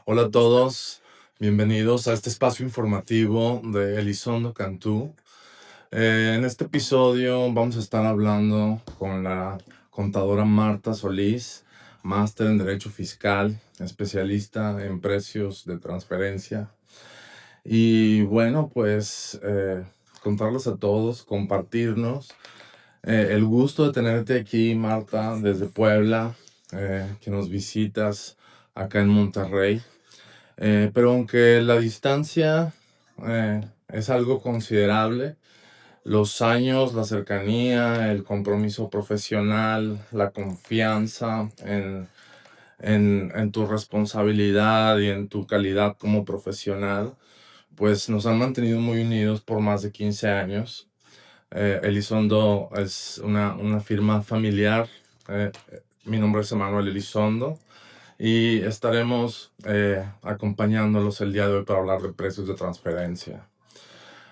Hola a todos, bienvenidos a este espacio informativo de Elizondo Cantú. En este episodio vamos a estar hablando con la contadora Marta Solís, máster en Derecho Fiscal, especialista en precios de transferencia. Y bueno, pues contarles a todos, compartirnos el gusto de tenerte aquí, Marta, desde Puebla, que nos visitas acá en Monterrey. Pero aunque la distancia es algo considerable, los años, la cercanía, el compromiso profesional, la confianza en tu responsabilidad y en tu calidad como profesional, pues nos han mantenido muy unidos por más de 15 años. Elizondo es una firma familiar. Mi nombre es Emanuel Elizondo. Y estaremos acompañándolos el día de hoy para hablar de precios de transferencia.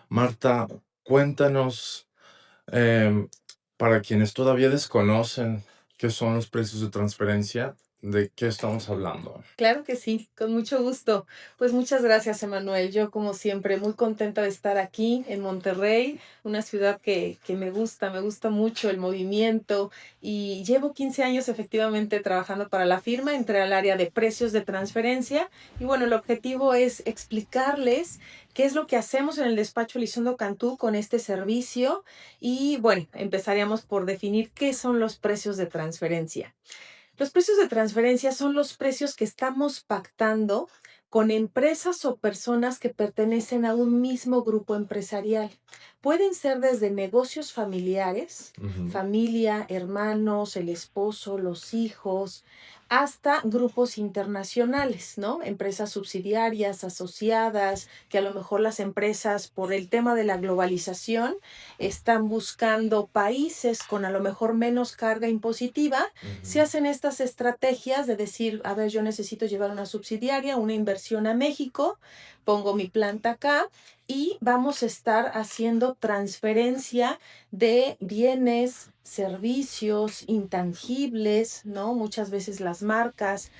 Marta, cuéntanos, em, para quienes todavía desconocen qué son los precios de transferencia, ¿de qué estamos hablando? Claro que sí, con mucho gusto. Pues muchas gracias, Emanuel. Yo, como siempre, muy contenta de estar aquí en Monterrey, una ciudad que me gusta mucho el movimiento y llevo 15 años efectivamente trabajando para la firma, entré al área de precios de transferencia y bueno, el objetivo es explicarles qué es lo que hacemos en el despacho Elizondo Cantú con este servicio y bueno, empezaríamos por definir qué son los precios de transferencia. Los precios de transferencia son los precios que estamos pactando con empresas o personas que pertenecen a un mismo grupo empresarial. Pueden ser desde negocios familiares, Ujú. familia, hermanos, el esposo, los hijos, hasta grupos internacionales, ¿no? Empresas subsidiarias, asociadas, que a lo mejor las empresas, por el tema de la globalización, están buscando países con a lo mejor menos carga impositiva. Se Ujú. hacen estas estrategias de decir, a ver, yo necesito llevar una subsidiaria, una inversión a México, pongo mi planta acá y vamos a estar haciendo transferencia de bienes, servicios intangibles, ¿no? Muchas veces las marcas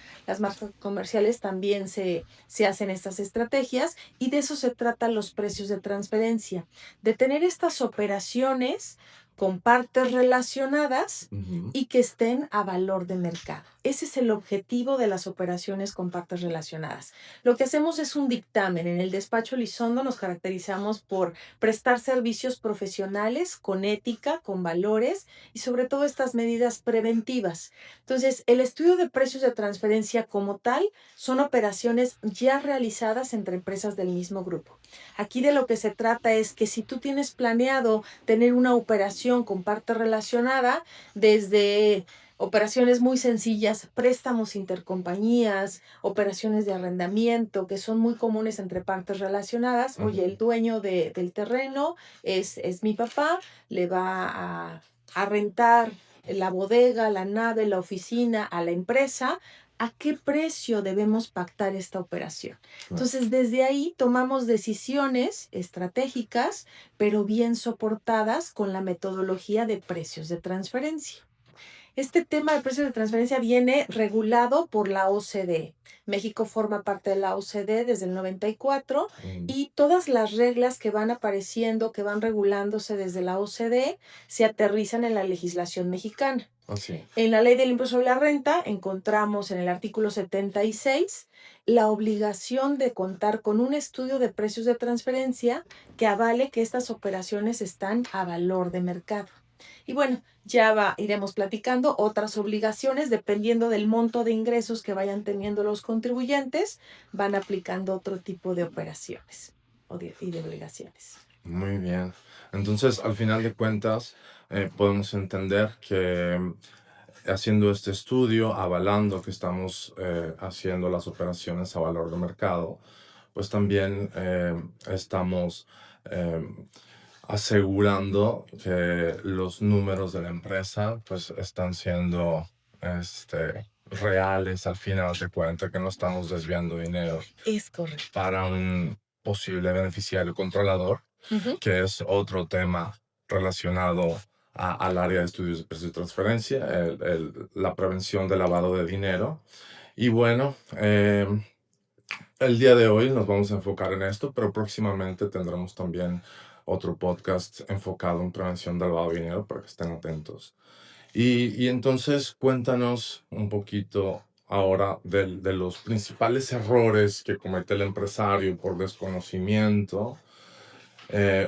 comerciales también se hacen estas estrategias y de eso se tratan los precios de transferencia, de tener estas operaciones con partes relacionadas Ujú. y que estén a valor de mercado. Ese es el objetivo de las operaciones con partes relacionadas. Lo que hacemos es un dictamen. En el despacho Elizondo nos caracterizamos por prestar servicios profesionales con ética, con valores y sobre todo estas medidas preventivas. Entonces, el estudio de precios de transferencia como tal son operaciones ya realizadas entre empresas del mismo grupo. Aquí de lo que se trata es que si tú tienes planeado tener una operación con parte relacionada, desde operaciones muy sencillas, préstamos intercompañías, operaciones de arrendamiento, que son muy comunes entre partes relacionadas. Oye, Ujú. el dueño del terreno es mi papá, le va a rentar la bodega, la nave, la oficina a la empresa. ¿A qué precio debemos pactar esta operación? Claro. Entonces, desde ahí tomamos decisiones estratégicas, pero bien soportadas con la metodología de precios de transferencia. Este tema de precios de transferencia viene regulado por la OCDE. México forma parte de la OCDE desde el 94 Mm. y todas las reglas que van apareciendo, que van regulándose desde la OCDE, se aterrizan en la legislación mexicana. Así. En la ley del impuesto sobre la renta encontramos en el artículo 76 la obligación de contar con un estudio de precios de transferencia que avale que estas operaciones están a valor de mercado. Y bueno, iremos platicando otras obligaciones dependiendo del monto de ingresos que vayan teniendo los contribuyentes, van aplicando otro tipo de operaciones y de obligaciones. Muy bien. Entonces, al final de cuentas, podemos entender que haciendo este estudio, avalando que estamos haciendo las operaciones a valor de mercado, pues también estamos eh, asegurando que los números de la empresa pues están siendo reales al final de cuentas, que no estamos desviando dinero Es correcto. para un posible beneficiario controlador, Ujú. que es otro tema relacionado al área de estudios de precios de transferencia, la prevención del lavado de dinero. Y bueno, el día de hoy nos vamos a enfocar en esto, pero próximamente tendremos también otro podcast enfocado en prevención del lavado de dinero para que estén atentos. Y entonces cuéntanos un poquito ahora de los principales errores que comete el empresario por desconocimiento,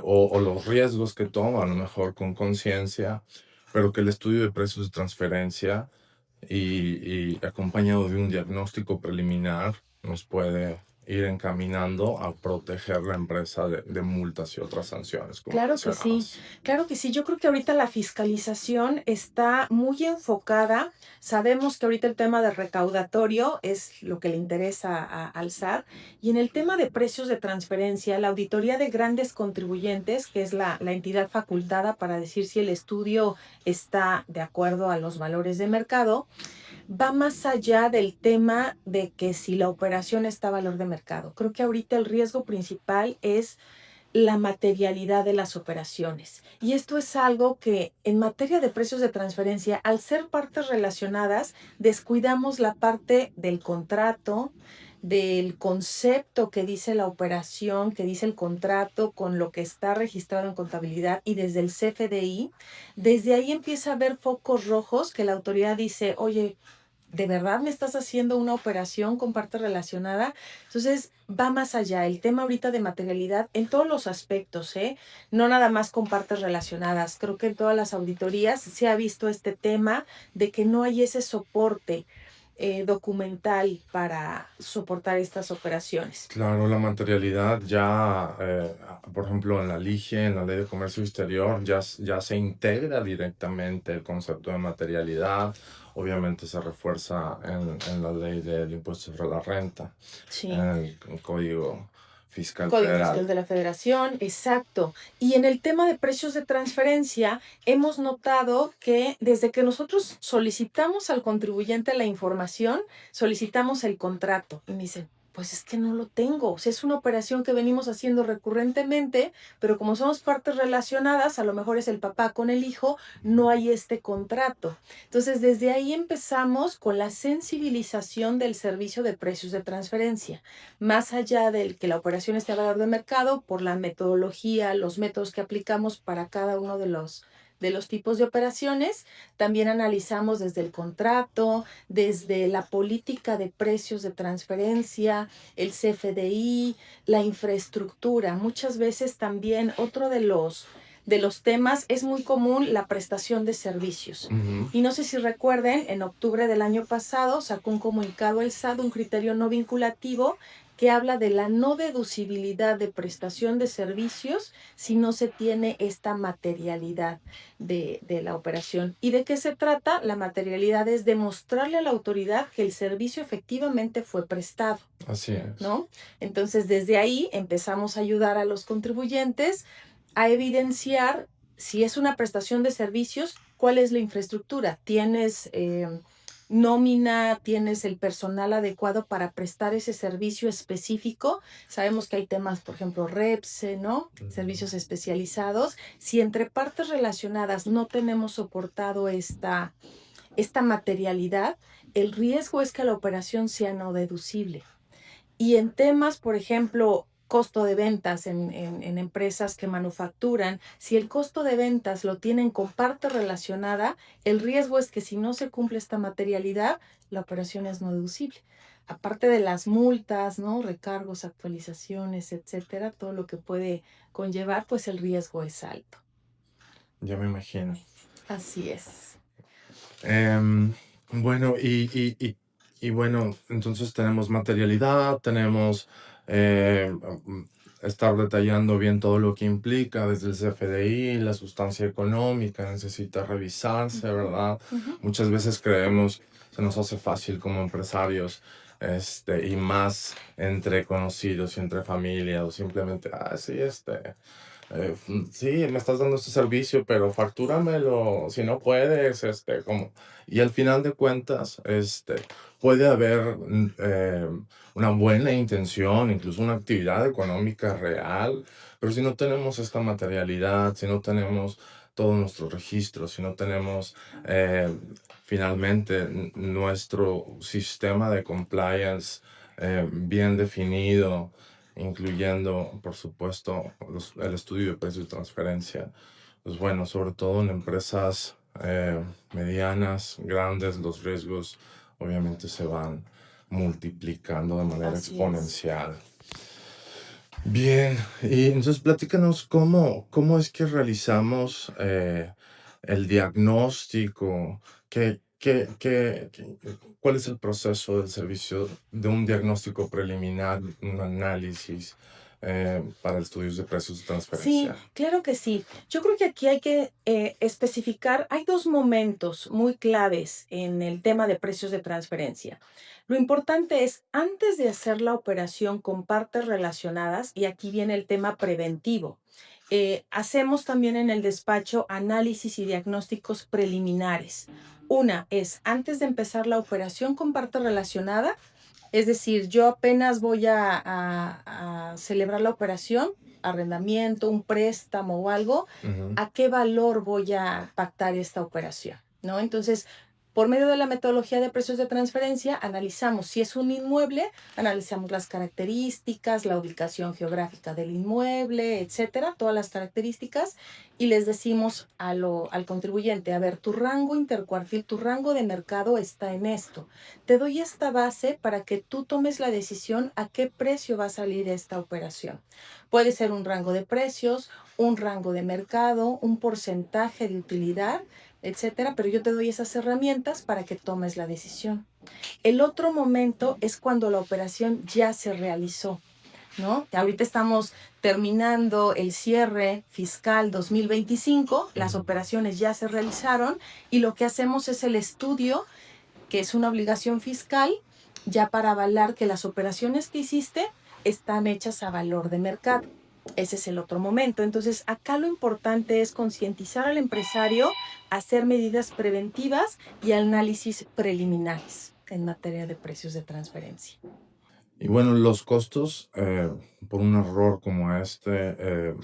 o los riesgos que toma, a lo mejor con conciencia, pero que el estudio de precios de transferencia y acompañado de un diagnóstico preliminar nos puede ir encaminando a proteger la empresa de multas y otras sanciones, como Claro que sí, mencionabas. claro que sí. Yo creo que ahorita la fiscalización está muy enfocada. Sabemos que ahorita el tema de recaudatorio es lo que le interesa al SAT. Y en el tema de precios de transferencia, la auditoría de grandes contribuyentes, que es la entidad facultada para decir si el estudio está de acuerdo a los valores de mercado, va más allá del tema de que si la operación está a valor de mercado. Creo que ahorita el riesgo principal es la materialidad de las operaciones. Y esto es algo que en materia de precios de transferencia, al ser partes relacionadas, descuidamos la parte del contrato, del concepto que dice la operación, que dice el contrato con lo que está registrado en contabilidad y desde el CFDI. Desde ahí empieza a haber focos rojos que la autoridad dice, oye, ¿de verdad me estás haciendo una operación con parte relacionada? Entonces, va más allá. El tema ahorita de materialidad en todos los aspectos, ¿eh? No nada más con partes relacionadas. Creo que en todas las auditorías se ha visto este tema de que no hay ese soporte documental para soportar estas operaciones. Claro, la materialidad ya, por ejemplo, en la LIGE, en la Ley de Comercio Exterior, ya se integra directamente el concepto de materialidad. Obviamente se refuerza en la Ley del Impuesto sobre la Renta, en Sí. el Código Fiscal Código Fiscal Federal. de la Federación, exacto. Y en el tema de precios de transferencia, hemos notado que desde que nosotros solicitamos al contribuyente la información, solicitamos el contrato y me dicen, pues es que no lo tengo. O sea, es una operación que venimos haciendo recurrentemente, pero como somos partes relacionadas, a lo mejor es el papá con el hijo, no hay este contrato. Entonces, desde ahí empezamos con la sensibilización del servicio de precios de transferencia más allá del que la operación esté a valor de mercado, por la metodología, los métodos que aplicamos para cada uno de los tipos de operaciones. También analizamos desde el contrato, desde la política de precios de transferencia, el CFDI, la infraestructura. Muchas veces también otro de los temas es muy común la prestación de servicios. Ujú. Y no sé si recuerden, en octubre del año pasado sacó un comunicado el SAT, un criterio no vinculativo, que habla de la no deducibilidad de prestación de servicios si no se tiene esta materialidad de la operación. ¿Y de qué se trata? La materialidad es demostrarle a la autoridad que el servicio efectivamente fue prestado, Así es. ¿no? Entonces, desde ahí empezamos a ayudar a los contribuyentes a evidenciar si es una prestación de servicios, cuál es la infraestructura. ¿Tienes nómina? ¿Tienes el personal adecuado para prestar ese servicio específico? Sabemos que hay temas, por ejemplo, REPSE, ¿no? Servicios especializados. Si entre partes relacionadas no tenemos soportado esta materialidad, el riesgo es que la operación sea no deducible. Y en temas, por ejemplo, costo de ventas en empresas que manufacturan, si el costo de ventas lo tienen con parte relacionada, el riesgo es que si no se cumple esta materialidad, la operación es no deducible. Aparte de las multas, ¿no? Recargos, actualizaciones, etcétera, todo lo que puede conllevar, pues el riesgo es alto. Ya me imagino. Así es. Em, bueno, y bueno, entonces tenemos materialidad, tenemos estar detallando bien todo lo que implica desde el CFDI, la sustancia económica, necesita revisarse, ¿verdad? Ujú. Muchas veces creemos, se nos hace fácil como empresarios, y más entre conocidos y entre familia, o simplemente, sí, sí, me estás dando este servicio, pero factúramelo, si no puedes, como, y al final de cuentas, puede haber una buena intención, incluso una actividad económica real, pero si no tenemos esta materialidad, si no tenemos todos nuestros registros, si no tenemos finalmente nuestro sistema de compliance bien definido, incluyendo, por supuesto, el estudio de precios de transferencia. Pues bueno, sobre todo en empresas medianas, grandes, los riesgos obviamente se van multiplicando de manera Así es. exponencial. Bien, y entonces platícanos cómo es que realizamos el diagnóstico, cuál es el proceso del servicio de un diagnóstico preliminar, un análisis para estudios de precios de Sí, transferencia. claro que sí. Yo creo que aquí hay que especificar, hay dos momentos muy claves en el tema de precios de transferencia. Lo importante es, antes de hacer la operación con partes relacionadas, y aquí viene el tema preventivo, hacemos también en el despacho análisis y diagnósticos preliminares. Una es, antes de empezar la operación con parte relacionada, es decir, yo apenas voy a celebrar la operación, arrendamiento, un préstamo o algo, Ujú. ¿a qué valor voy a pactar esta operación? ¿No? Entonces, por medio de la metodología de precios de transferencia, analizamos si es un inmueble, analizamos las características, la ubicación geográfica del inmueble, etcétera, todas las características, y les decimos al contribuyente, a ver, tu rango intercuartil, tu rango de mercado está en esto. Te doy esta base para que tú tomes la decisión a qué precio va a salir esta operación. Puede ser un rango de precios, un rango de mercado, un porcentaje de utilidad, etcétera, pero yo te doy esas herramientas para que tomes la decisión. El otro momento es cuando la operación ya se realizó, ¿no? Ahorita estamos terminando el cierre fiscal 2025, las Ujú. operaciones ya se realizaron y lo que hacemos es el estudio, que es una obligación fiscal, ya para avalar que las operaciones que hiciste están hechas a valor de mercado. Ese es el otro momento. Entonces, acá lo importante es concientizar al empresario, hacer medidas preventivas y análisis preliminares en materia de precios de transferencia. Y bueno, los costos por un error como este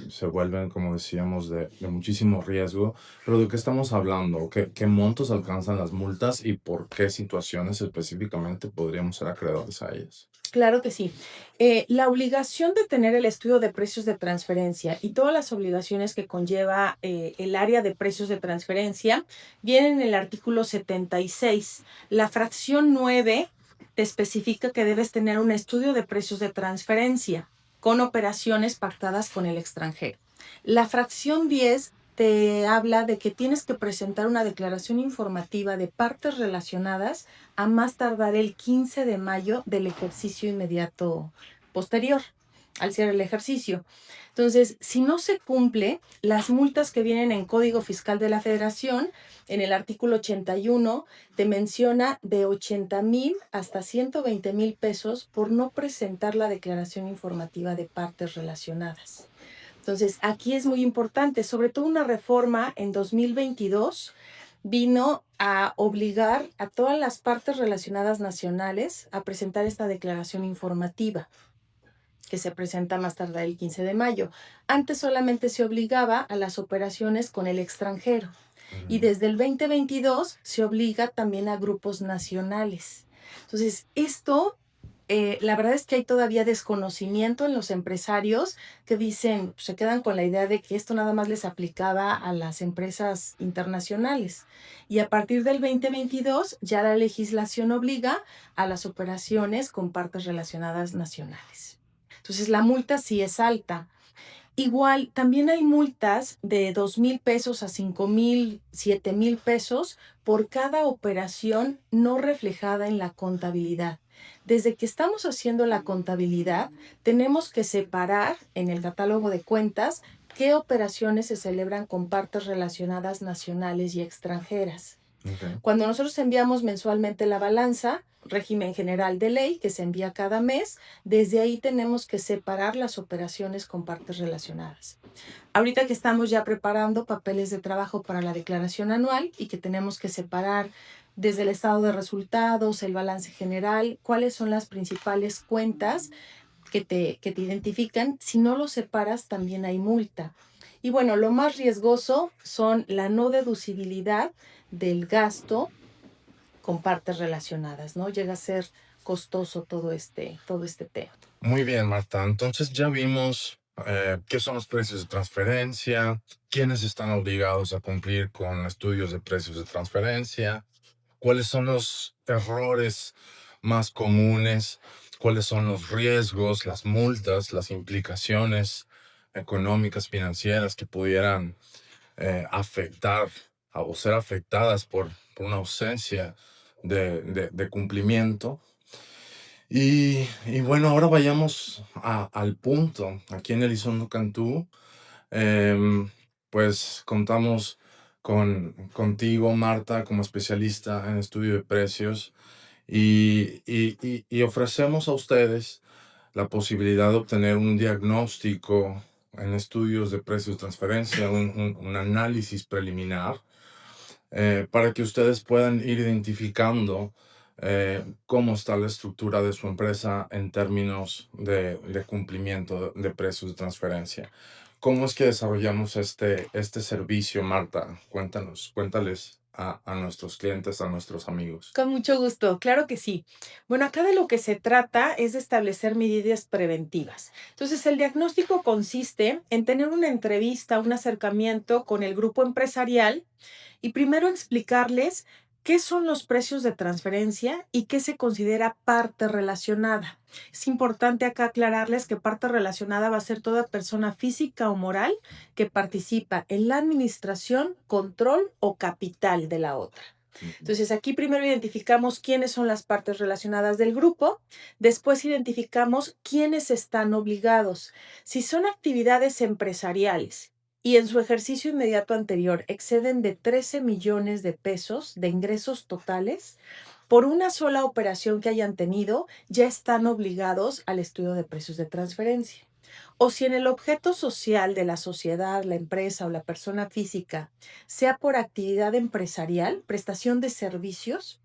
se vuelven, como decíamos, de muchísimo riesgo. Pero ¿de qué estamos hablando? ¿Qué montos alcanzan las multas y por qué situaciones específicamente podríamos ser acreedores a ellas? Claro que sí. La obligación de tener el estudio de precios de transferencia y todas las obligaciones que conlleva el área de precios de transferencia vienen en el artículo 76. La fracción 9 te especifica que debes tener un estudio de precios de transferencia con operaciones pactadas con el extranjero. La fracción 10 te habla de que tienes que presentar una declaración informativa de partes relacionadas a más tardar el 15 de mayo del ejercicio inmediato posterior al cierre del ejercicio. Entonces, si no se cumple, las multas que vienen en Código Fiscal de la Federación, en el artículo 81, te menciona de 80,000 hasta 120,000 pesos por no presentar la declaración informativa de partes relacionadas. Entonces, aquí es muy importante, sobre todo una reforma en 2022 vino a obligar a todas las partes relacionadas nacionales a presentar esta declaración informativa, que se presenta más tarde el 15 de mayo. Antes solamente se obligaba a las operaciones con el extranjero y Ujú. desde el 2022 se obliga también a grupos nacionales. Entonces, esto, la verdad es que hay todavía desconocimiento en los empresarios que dicen, se quedan con la idea de que esto nada más les aplicaba a las empresas internacionales. Y a partir del 2022 ya la legislación obliga a las operaciones con partes relacionadas nacionales. Entonces, la multa sí es alta. Igual, también hay multas de 2,000 pesos a 5,000, 7,000 pesos por cada operación no reflejada en la contabilidad. Desde que estamos haciendo la contabilidad, tenemos que separar en el catálogo de cuentas qué operaciones se celebran con partes relacionadas nacionales y extranjeras. Ok. Cuando nosotros enviamos mensualmente la balanza, régimen general de ley, que se envía cada mes, desde ahí tenemos que separar las operaciones con partes relacionadas. Ahorita que estamos ya preparando papeles de trabajo para la declaración anual y que tenemos que separar desde el estado de resultados, el balance general, cuáles son las principales cuentas que te identifican. Si no lo separas, también hay multa. Y bueno, lo más riesgoso son la no deducibilidad del gasto con partes relacionadas, ¿no? Llega a ser costoso todo este tema. Muy bien, Marta. Entonces ya vimos qué son los precios de transferencia, quiénes están obligados a cumplir con estudios de precios de transferencia, cuáles son los errores más comunes, cuáles son los riesgos, las multas, las implicaciones económicas, financieras que pudieran afectar o ser afectadas por una ausencia de cumplimiento. Y bueno, ahora vayamos al punto. Aquí en Elizondo Cantú, em, pues contamos contigo, Marta, como especialista en estudio de precios y ofrecemos a ustedes la posibilidad de obtener un diagnóstico en estudios de precios de transferencia, un análisis preliminar para que ustedes puedan ir identificando cómo está la estructura de su empresa en términos de cumplimiento de precios de transferencia. ¿Cómo es que desarrollamos este servicio, Marta? Cuéntales a nuestros clientes, a nuestros amigos. Con mucho gusto, claro que sí. Bueno, acá de lo que se trata es de establecer medidas preventivas. Entonces, el diagnóstico consiste en tener una entrevista, un acercamiento con el grupo empresarial y primero explicarles qué son los precios de transferencia y qué se considera parte relacionada. Es importante acá aclararles que parte relacionada va a ser toda persona física o moral que participa en la administración, control o capital de la otra. Entonces, aquí primero identificamos quiénes son las partes relacionadas del grupo, después identificamos quiénes están obligados. Si son actividades empresariales y en su ejercicio inmediato anterior exceden de 13 millones de pesos de ingresos totales, por una sola operación que hayan tenido, ya están obligados al estudio de precios de transferencia. O si en el objeto social de la sociedad, la empresa o la persona física, sea por actividad empresarial, prestación de servicios,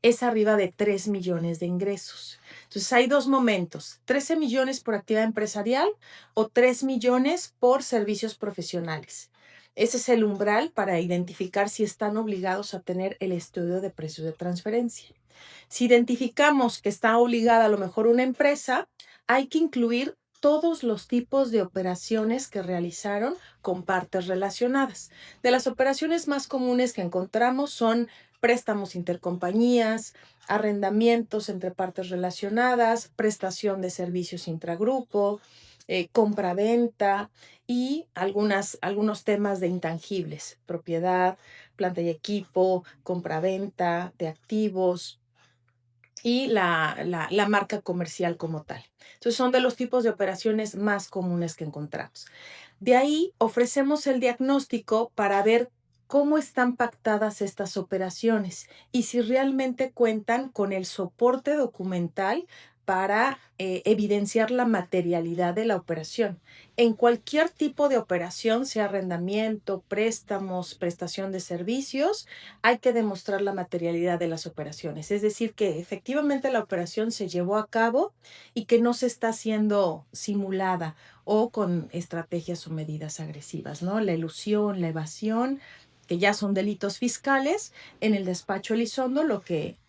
es arriba de 3 millones de ingresos. Entonces hay dos momentos, 13 millones por actividad empresarial o 3 millones por servicios profesionales. Ese es el umbral para identificar si están obligados a tener el estudio de precios de transferencia. Si identificamos que está obligada a lo mejor una empresa, hay que incluir todos los tipos de operaciones que realizaron con partes relacionadas. De las operaciones más comunes que encontramos son préstamos intercompañías, arrendamientos entre partes relacionadas, prestación de servicios intragrupo, compra-venta y algunos temas de intangibles, propiedad, planta y equipo, compra-venta de activos, y la marca comercial como tal. Entonces, son de los tipos de operaciones más comunes que encontramos. De ahí ofrecemos el diagnóstico para ver cómo están pactadas estas operaciones y si realmente cuentan con el soporte documental para evidenciar la materialidad de la operación. En cualquier tipo de operación, sea arrendamiento, préstamos, prestación de servicios, hay que demostrar la materialidad de las operaciones. Es decir, que efectivamente la operación se llevó a cabo y que no se está siendo simulada o con estrategias o medidas agresivas, ¿no? La elusión, la evasión, que ya son delitos fiscales. En el despacho Elizondo lo que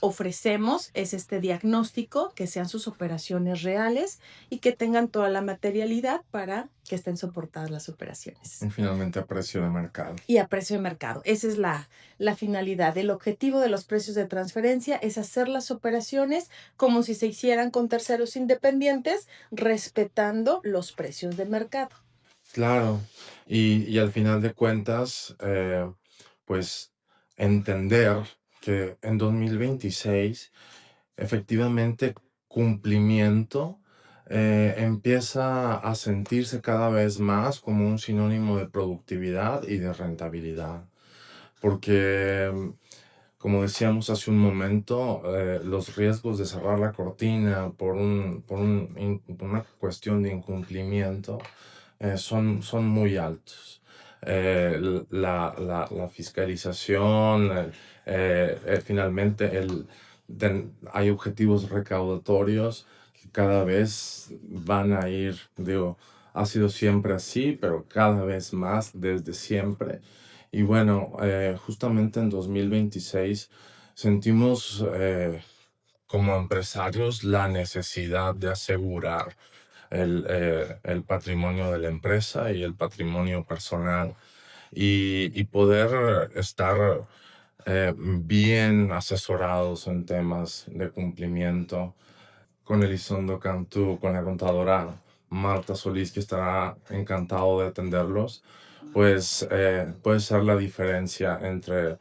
ofrecemos es este diagnóstico, que sean sus operaciones reales y que tengan toda la materialidad para que estén soportadas las operaciones. Y finalmente a precio de mercado. Y a precio de mercado. Esa es la finalidad. El objetivo de los precios de transferencia es hacer las operaciones como si se hicieran con terceros independientes, respetando los precios de mercado. Claro, y al final de cuentas, pues entender que en 2026, efectivamente, cumplimiento empieza a sentirse cada vez más como un sinónimo de productividad y de rentabilidad. Porque, como decíamos hace un momento, los riesgos de cerrar la cortina por una cuestión de incumplimiento son muy altos. La fiscalización, finalmente hay objetivos recaudatorios que cada vez van a ir, digo, ha sido siempre así, pero cada vez más desde siempre. Y bueno, justamente en 2026 sentimos como empresarios la necesidad de asegurar el patrimonio de la empresa y el patrimonio personal y poder estar bien asesorados en temas de cumplimiento con Elizondo Cantú, con la contadora Marta Solís, que estará encantado de atenderlos, pues puede ser la diferencia entre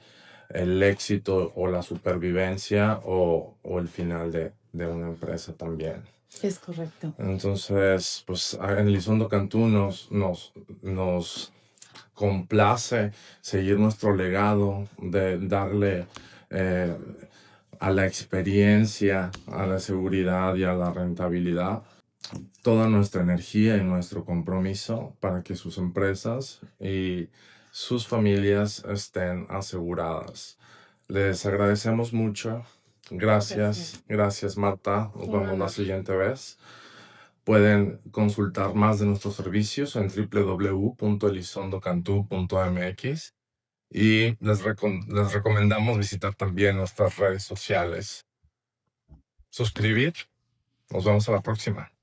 el éxito o la supervivencia o el final de una empresa también. Es correcto. Entonces, pues en Elizondo Cantú nos complace seguir nuestro legado de darle eh, a la experiencia, a la seguridad y a la rentabilidad toda nuestra energía y nuestro compromiso para que sus empresas y sus familias estén aseguradas. Les agradecemos mucho. Gracias Marta. Nos Un vemos la honor. siguiente vez. Pueden consultar más de nuestros servicios en www.elizondocantú.mx y les recomendamos visitar también nuestras redes sociales. Suscribir. Nos vemos a la próxima.